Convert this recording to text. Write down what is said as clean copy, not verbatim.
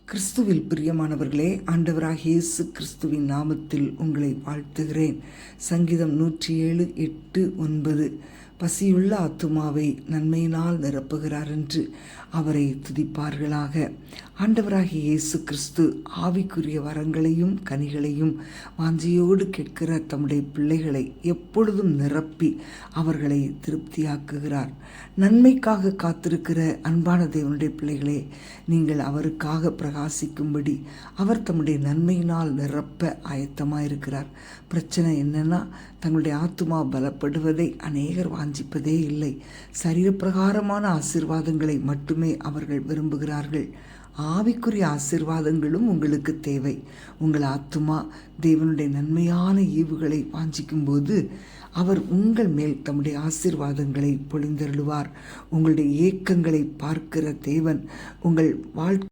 கிறிஸ்துவில் பிரியமானவர்களே, ஆண்டவராகிய இயேசு கிறிஸ்துவின் நாமத்தில் உங்களை வாழ்த்துகிறேன். சங்கீதம் 107:8-9. பசியுள்ள ஆத்துமாவை நன்மையினால் நிரப்புகிறார் என்று அவரை துதிப்பார்களாக. ஆண்டவராகிய இயேசு கிறிஸ்து ஆவிக்குரிய வரங்களையும் கனிகளையும் வாஞ்சியோடு கேட்கிற தம்முடைய பிள்ளைகளை எப்பொழுதும் நிரப்பி அவர்களை திருப்தியாக்குகிறார். நன்மைக்காக காத்திருக்கிற அன்பான தேவனுடைய பிள்ளைகளே, நீங்கள் அவருக்காக பிரகாசிக்கும்படி அவர் தம்முடைய நன்மையினால் நிரப்ப ஆயத்தமாயிருக்கிறார். பிரச்சனை என்னன்னா, தங்களுடைய ஆத்துமா பலப்படுவதை அநேகர் வாஞ்சிப்பதே இல்லை. சரீரப்பிரகாரமான ஆசீர்வாதங்களை மட்டுமே அவர்கள் விரும்புகிறார்கள். ஆவிக்குரிய ஆசீர்வாதங்களும் உங்களுக்கு தேவை. உங்கள் ஆத்துமா தேவனுடைய நன்மையான ஈவுகளை வாஞ்சிக்கும் போது அவர் உங்கள் மேல் தம்முடைய ஆசீர்வாதங்களை பொழிந்தருளுவார். உங்களுடைய ஏக்கங்களை பார்க்கிற தேவன் உங்கள்